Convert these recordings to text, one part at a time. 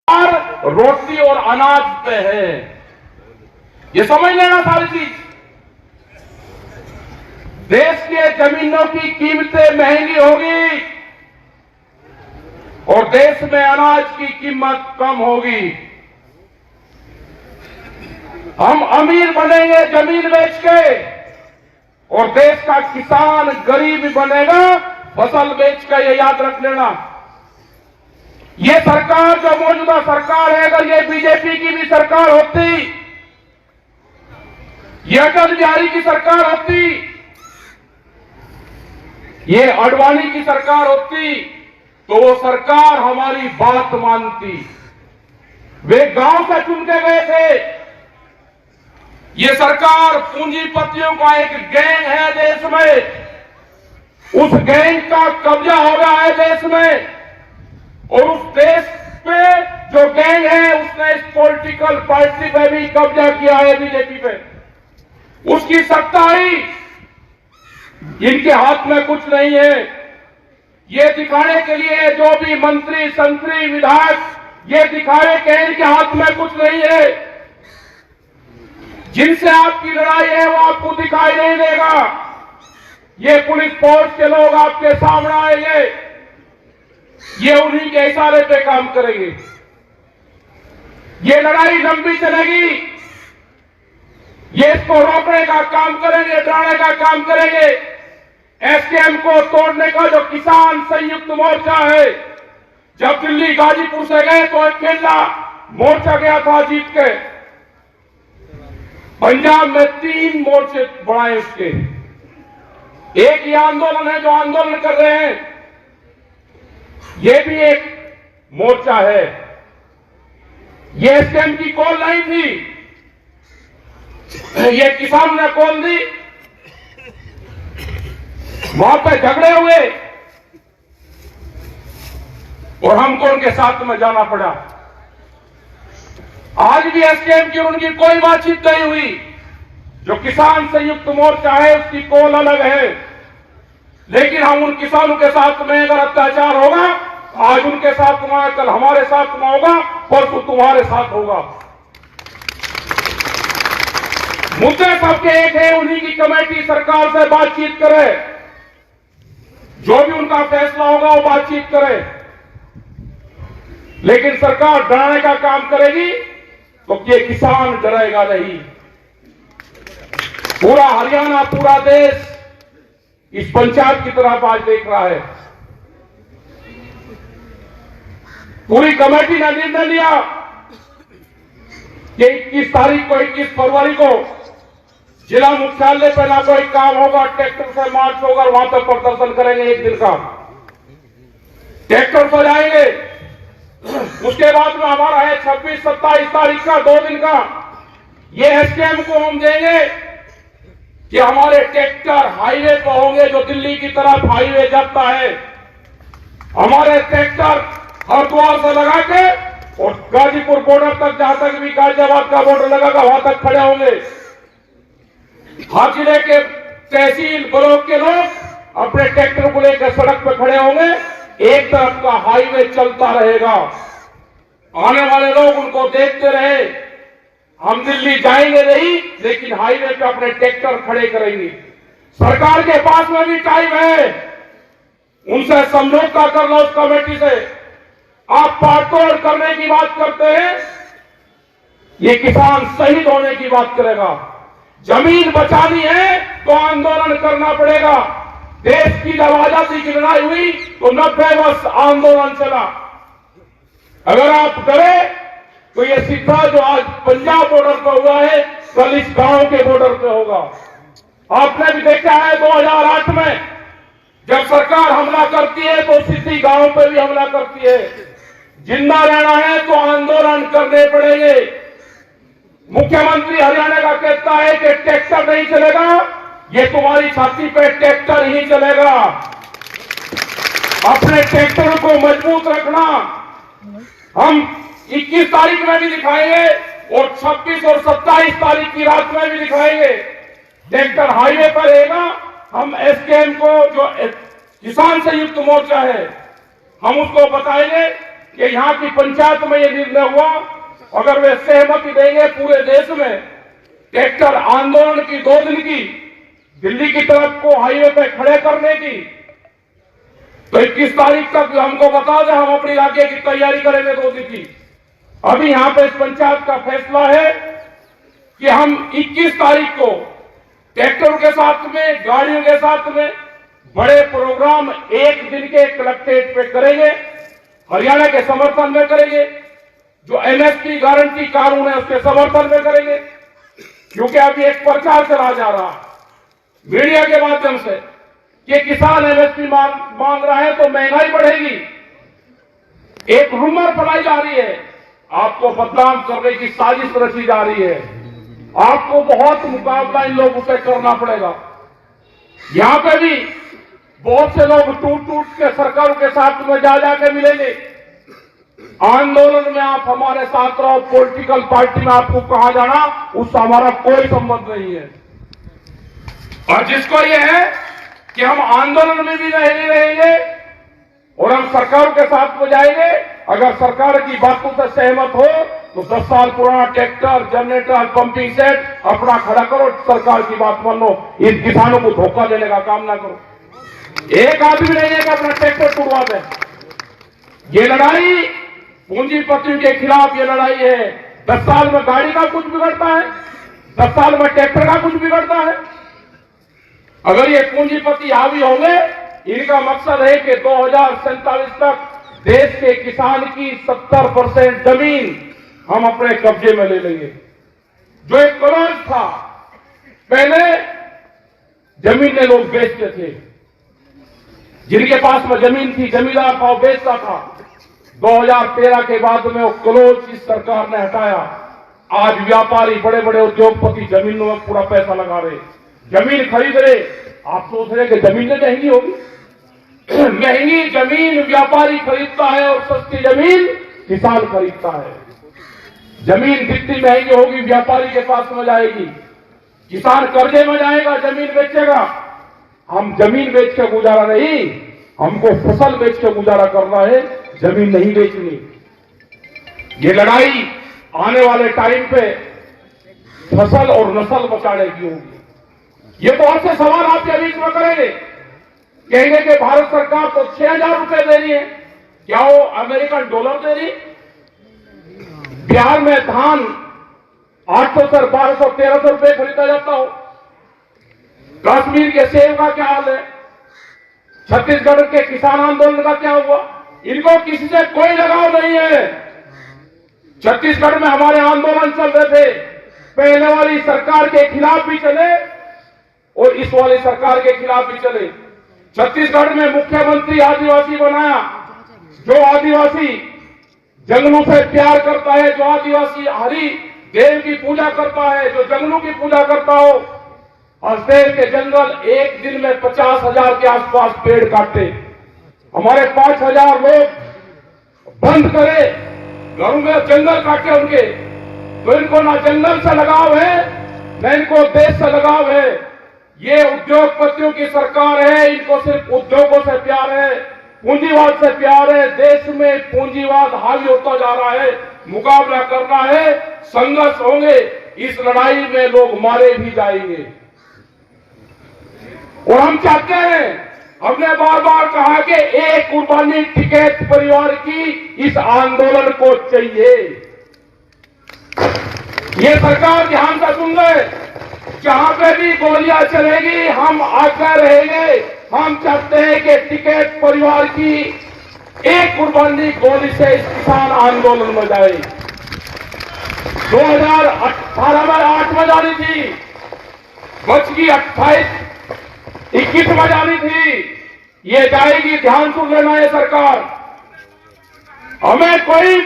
और रोटी और अनाज पे है। ये समझ लेना सारी चीज। देश के जमीनों की कीमतें महंगी होगी और देश में अनाज की कीमत कम होगी। हम अमीर बनेंगे जमीन बेच के और देश का किसान गरीब बनेगा फसल बेच के। ये याद रख लेना। ये सरकार जो मौजूदा सरकार है, अगर ये बीजेपी की भी सरकार होती, ये अटल बिहारी की सरकार होती, ये आडवाणी की सरकार होती, तो वो सरकार हमारी बात मानती। वे गांव से चुन के गए थे। ये सरकार पूंजीपतियों का एक गैंग है देश में। उस गैंग का कब्जा हो गया है देश में और उस देश पे जो गैंग है उसने इस पॉलिटिकल पार्टी पे भी कब्जा किया है, बीजेपी पे। उसकी सत्ता ही इनके हाथ में कुछ नहीं है। ये दिखाने के लिए जो भी मंत्री संतरी विधायक ये दिखावे कि इनके हाथ में कुछ नहीं है। जिनसे आपकी लड़ाई है वो आपको दिखाई नहीं देगा। ये पुलिस फोर्स के लोग आपके सामने आएंगे, ये उन्हीं के इशारे पे काम करेंगे। ये लड़ाई लंबी चलेगी। ये इसको रोकने का काम करेंगे, डराने का काम करेंगे। एसकेएम को तोड़ने का जो किसान संयुक्त मोर्चा है, जब दिल्ली गाजीपुर से गए तो अकेला मोर्चा गया था जीत के। पंजाब में 3 मोर्चे बढ़ाए उसके। एक ये आंदोलन है जो आंदोलन कर रहे हैं, ये भी एक मोर्चा है। ये एसकेएम की कॉल नहीं थी, ये किसान ने कॉल दी। वहां पे झगड़े हुए और हमको उनके साथ में जाना पड़ा। आज भी एसकेएम की उनकी कोई बातचीत नहीं हुई। जो किसान संयुक्त मोर्चा है उसकी कॉल अलग है, लेकिन हम उन किसानों के साथ में अगर अत्याचार होगा, आज उनके साथ में, कल हमारे साथ में होगा, परसों तुम्हारे साथ होगा। मुद्दे सबके एक है, उन्हीं की कमेटी सरकार से बातचीत करे, जो भी उनका फैसला होगा वो बातचीत करे। लेकिन सरकार डराने का काम करेगी तो ये किसान डरेगा नहीं। पूरा हरियाणा, पूरा देश इस पंचायत की तरफ आज देख रहा है। पूरी कमेटी ने निर्णय लिया कि 21 तारीख को, 21 फरवरी को जिला मुख्यालय पर ना कोई काम होगा, ट्रैक्टर से मार्च होगा, वहां तक प्रदर्शन करेंगे। 1 दिन का ट्रैक्टर पर जाएंगे। उसके बाद में हमारा है 26, 27 तारीख का 2 दिन का। ये एसकेएम को हम देंगे कि हमारे ट्रैक्टर हाईवे पर होंगे, जो दिल्ली की तरफ हाईवे जाता है। हमारे ट्रैक्टर हरिद्वार से लगा के और गाजीपुर बॉर्डर तक, जहां तक भी गाजियाबाद का बॉर्डर लगागा वहां तक खड़े होंगे। हर जिले के तहसील ब्लॉक के लोग अपने ट्रैक्टर को लेकर सड़क पर खड़े होंगे। एक तरफ का हाईवे चलता रहेगा, आने वाले लोग उनको देखते रहे। हम दिल्ली जाएंगे नहीं, लेकिन हाईवे पे अपने ट्रैक्टर खड़े करेंगे। सरकार के पास में भी टाइम है, उनसे समझौता कर लो उस कमेटी से। आप पाटतोड़ करने की बात करते हैं, ये किसान शहीद होने की बात करेगा। जमीन बचानी है तो आंदोलन करना पड़ेगा। देश की जब आजादी की लड़ाई हुई तो 90 वर्ष आंदोलन चला। अगर आप डरे तो ये सीधा जो आज पंजाब बॉर्डर पर हुआ है, कल इस गांव के बॉर्डर पे होगा। आपने भी देखा है 2008 में जब सरकार हमला करती है तो सीधी गांव पे भी हमला करती है। जिंदा रहना है तो आंदोलन करने पड़ेंगे। मुख्यमंत्री हरियाणा का कहता है कि ट्रैक्टर नहीं चलेगा, ये तुम्हारी छाती पे ट्रैक्टर ही चलेगा। अपने ट्रैक्टर को मजबूत रखना। हम 21 तारीख में भी दिखाएंगे और 26 और 27 तारीख की रात में भी दिखाएंगे। ट्रैक्टर हाईवे पर रहेगा। हम एसकेएम को, जो किसान संयुक्त मोर्चा है, हम उसको बताएंगे कि यहाँ की पंचायत में ये निर्णय हुआ, अगर वे सहमति देंगे पूरे देश में ट्रैक्टर आंदोलन की 2 दिन की दिल्ली की तरफ को हाईवे पे खड़े करने की, तो 21 तारीख तक हमको बता दें, हम अपनी आगे की तैयारी करेंगे 2 दिन की। अभी यहां पे इस पंचायत का फैसला है कि हम 21 तारीख को ट्रैक्टरों के साथ में, गाड़ियों के साथ में बड़े प्रोग्राम 1 दिन के कलेक्ट्रेट पे करेंगे, हरियाणा के समर्थन में करेंगे, जो एमएसपी गारंटी कानून है उसके समर्थन में करेंगे। क्योंकि अभी एक प्रचार चला जा रहा है मीडिया के माध्यम से कि किसान एमएसपी मांग रहा है तो महंगाई बढ़ेगी। एक रूमर फैलाई जा रही है, आपको बदनाम करने की साजिश रची जा रही है। आपको बहुत मुकाबला इन लोगों से करना पड़ेगा। यहां पे भी बहुत से लोग टूट टूट के सरकारों के साथ में जा जाके मिलेंगे। आंदोलन में आप हमारे साथ रहो, पॉलिटिकल पार्टी में आपको कहा जाना उससे हमारा कोई संबंध नहीं है। और जिसको ये है कि हम आंदोलन में भी नहीं रहेंगे और हम सरकारों के साथ में जाएंगे, अगर सरकार की बातों से सहमत हो तो 10 साल पुराना ट्रैक्टर, जनरेटर, पंपिंग सेट अपना खड़ा करो, सरकार की बात मान लो। इन किसानों को धोखा देने का काम ना करो। एक आदमी नहीं है कि अपना ट्रैक्टर टूटवा दे। ये लड़ाई पूंजीपतियों के खिलाफ ये लड़ाई है। 10 साल में गाड़ी का कुछ बिगड़ता है, 10 साल में ट्रैक्टर का कुछ बिगड़ता है। अगर ये पूंजीपति हावी होंगे, इनका मकसद है कि 2047 तक देश के किसान की 70% जमीन हम अपने कब्जे में ले लेंगे। जो एक करोड़ था, पहले जमीनें लोग बेचते थे, जिनके पास में जमीन थी जमींदार था वो बेचता था। 2013 के बाद में वो क्लोज इस सरकार ने हटाया। आज व्यापारी, बड़े बड़े उद्योगपति जमीनों में पूरा पैसा लगा रहे, जमीन खरीद रहे। आप सोच रहे कि जमीनें महंगी होगी? महंगी जमीन व्यापारी खरीदता है और सस्ती जमीन किसान खरीदता है। जमीन जितनी महंगी होगी व्यापारी के पास में जाएगी, किसान कर्जे में जाएगा, जमीन बेचेगा। हम जमीन बेच के गुजारा नहीं, हमको फसल बेच के गुजारा करना है, जमीन नहीं बेचनी। ये लड़ाई आने वाले टाइम पे फसल और नस्ल बचाने की होगी। ये बहुत से सवाल आपके बीच में करेंगे, कहेंगे कि भारत सरकार तो 6,000 रुपए दे रही है, क्या वो अमेरिकन डॉलर दे रही? बिहार में धान 800 से 1200 1300 रुपए खरीदा जाता हो। कश्मीर के सेब का क्या हाल है? छत्तीसगढ़ के किसान आंदोलन का क्या हुआ? इनको किसी से कोई लगाव नहीं है। छत्तीसगढ़ में हमारे आंदोलन चल रहे थे, पहले वाली सरकार के खिलाफ भी चले और इस वाली सरकार के खिलाफ भी चले। छत्तीसगढ़ में मुख्यमंत्री आदिवासी बनाया, जो आदिवासी जंगलों से प्यार करता है, जो आदिवासी हरि देव की पूजा करता है, जो जंगलों की पूजा करता हो। और देव के जंगल एक दिन में 50,000 के आसपास पेड़ काटे। हमारे 5,000 लोग बंद करे, घरों में जंगल काटे उनके। तो इनको ना जंगल से लगाव है, न इनको देश से लगाव है। ये उद्योगपतियों की सरकार है, इनको सिर्फ उद्योगों से प्यार है, पूंजीवाद से प्यार है। देश में पूंजीवाद हावी होता जा रहा है, मुकाबला करना है, संघर्ष होंगे। इस लड़ाई में लोग मारे भी जाएंगे और हम चाहते हैं, हमने बार बार कहा कि एक कुर्बानी टिकैत परिवार की इस आंदोलन को चाहिए। ये सरकार ध्यान से सुन ले, जहां पे भी गोलियां चलेगी हम आगे रहेंगे। हम चाहते हैं कि टिकैत परिवार की एक कुर्बानी गोली से इस किसान आंदोलन में जाए। 2018 में 8 में जानी थी, बच की 21 में जानी थी, ये जाएगी। ध्यान सुन लेना ये सरकार। हमें कोई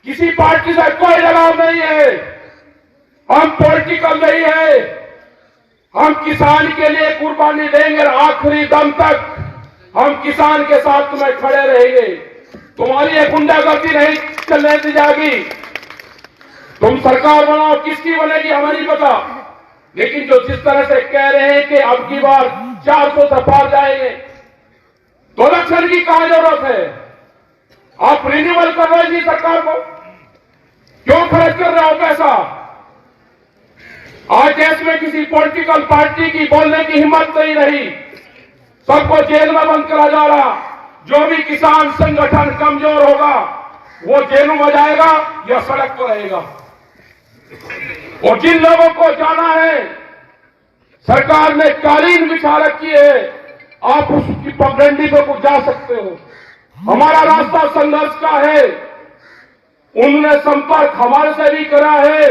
किसी पार्टी से कोई लगाव नहीं है, हम पॉलिटिकल नहीं है। हम किसान के लिए कुर्बानी देंगे और आखिरी दम तक हम किसान के साथ में खड़े रहेंगे। तुम्हारी ये गुंडागर्दी नहीं चलने दी जाएगी। तुम सरकार बनाओ, किसकी बनेगी हमें नहीं पता, लेकिन जो जिस तरह से कह रहे हैं कि अब की बार 400 से पार जाएंगे, तो इलेक्शन की कहां जरूरत है? आप रिन्यूअल कर रहे जी सरकार को, क्यों खर्च कर रहे हो पैसा? आज देश में किसी पॉलिटिकल पार्टी की बोलने की हिम्मत नहीं रही, सबको जेल में बंद करा जा रहा। जो भी किसान संगठन कमजोर होगा वो जेलों में जाएगा या सड़क पर रहेगा। और जिन लोगों को जाना है, सरकार ने कालीन बिछा रखी है, आप उसकी पगडंडी पर कुछ जा सकते हो। हमारा रास्ता संघर्ष का है, उन्होंने संपर्क हमारे से भी करा है,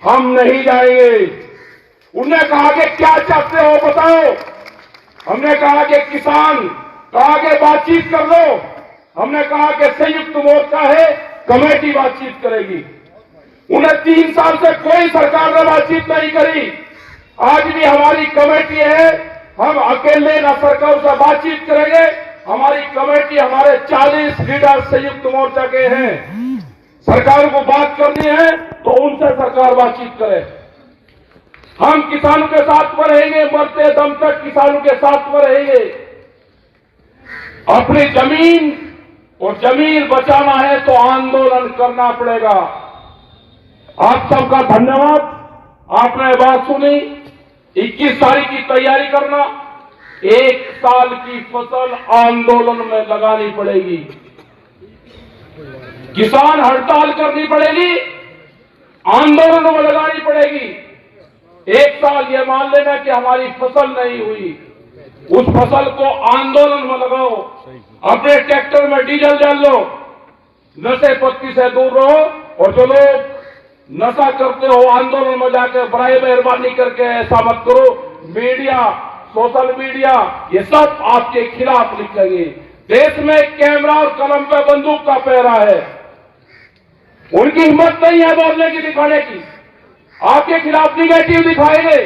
हम नहीं जाएंगे। उन्होंने कहा कि क्या चाहते हो बताओ, हमने कहा कि किसान कहा कि बातचीत कर लो, हमने कहा कि संयुक्त मोर्चा है, कमेटी बातचीत करेगी। उन्हें 3 साल से कोई सरकार ने बातचीत नहीं करी। आज भी हमारी कमेटी है, हम अकेले न सरकार से बातचीत करेंगे। हमारी कमेटी, हमारे 40 लीडर संयुक्त मोर्चा के हैं। सरकार को बात करनी है तो उनसे सरकार बातचीत करे। हम किसानों के साथ में रहेंगे, मरते दम तक किसानों के साथ में रहेंगे। अपनी जमीन और जमीन बचाना है तो आंदोलन करना पड़ेगा। आप सबका धन्यवाद, आपने बात सुनी। 21 तारीख की तैयारी करना, 1 साल की फसल आंदोलन में लगानी पड़ेगी। किसान हड़ताल करनी पड़ेगी, आंदोलन में लगानी पड़ेगी। 1 साल ये मान लेना कि हमारी फसल नहीं हुई, उस फसल को आंदोलन में लगाओ। अपने ट्रैक्टर में डीजल डाल लो, नशे पत्ती से दूर रहो। और जो लोग नशा करते हो आंदोलन में जाकर बड़ाई मेहरबानी करके ऐसा मत करो। मीडिया, सोशल मीडिया, ये सब आपके खिलाफ लिखेंगे। देश में कैमरा और कलम पे बंदूक का पहरा है, उनकी हिम्मत नहीं है बोलने की, दिखाने की। आपके खिलाफ निगेटिव दिखाएंगे,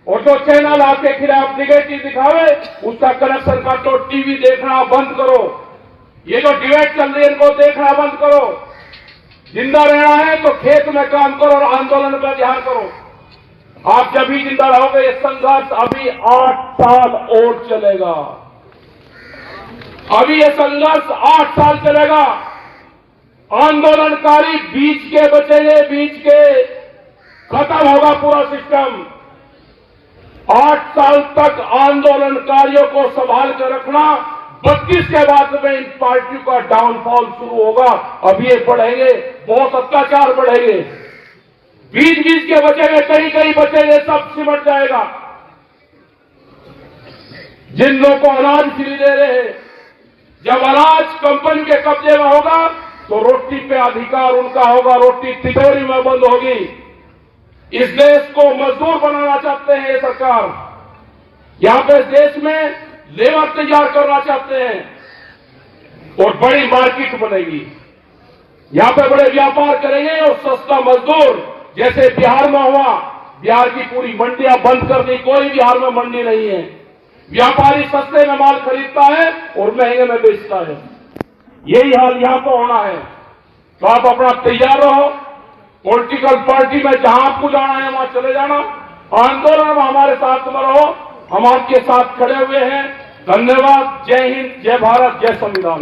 और जो चैनल आपके खिलाफ निगेटिव दिखावे उसका कनेक्शन काटो, टीवी देखना बंद करो। ये जो डिबेट चल रही है इनको देखना बंद करो। जिंदा रहना है तो खेत में काम करो और आंदोलन पर ध्यान करो। आप जब भी जिंदा रहोगे, ये संघर्ष अभी 8 साल और चलेगा। अभी ये संघर्ष 8 साल चलेगा। आंदोलनकारी बीच के बचेंगे, बीच के खत्म होगा पूरा सिस्टम। 8 साल तक आंदोलनकारियों को संभाल कर रखना। 32 के बाद में इन पार्टियों का डाउनफॉल शुरू होगा। अब ये बढ़ेंगे, बहुत अत्याचार बढ़ेंगे। बीच बीच के बचेंगे, कहीं कहीं बचेंगे, सब सिमट जाएगा। जिन लोगों को अनाज फ्री दे रहे हैं, जब अनाज कंपनी के कब्जे में होगा तो रोटी पे अधिकार उनका होगा, रोटी तिजोरी में बंद होगी। इस देश को मजदूर बनाना चाहते हैं ये सरकार। यहां पे देश में लेबर तैयार करना चाहते हैं और बड़ी मार्केट बनेगी। यहां पे बड़े व्यापार करेंगे और सस्ता मजदूर, जैसे बिहार में हुआ। बिहार की पूरी मंडियां बंद कर दी, कोई बिहार में मंडी नहीं है। व्यापारी सस्ते में माल खरीदता है और महंगे में बेचता है। यही हाल यहां पर होना है। तो आप अपना तैयार रहो। पॉलिटिकल पार्टी में जहां आपको जाना है वहां चले जाना। आंदोलन में हमारे साथ में रहो, हम आपके साथ खड़े हुए हैं। धन्यवाद। जय हिंद, जय भारत, जय संविधान।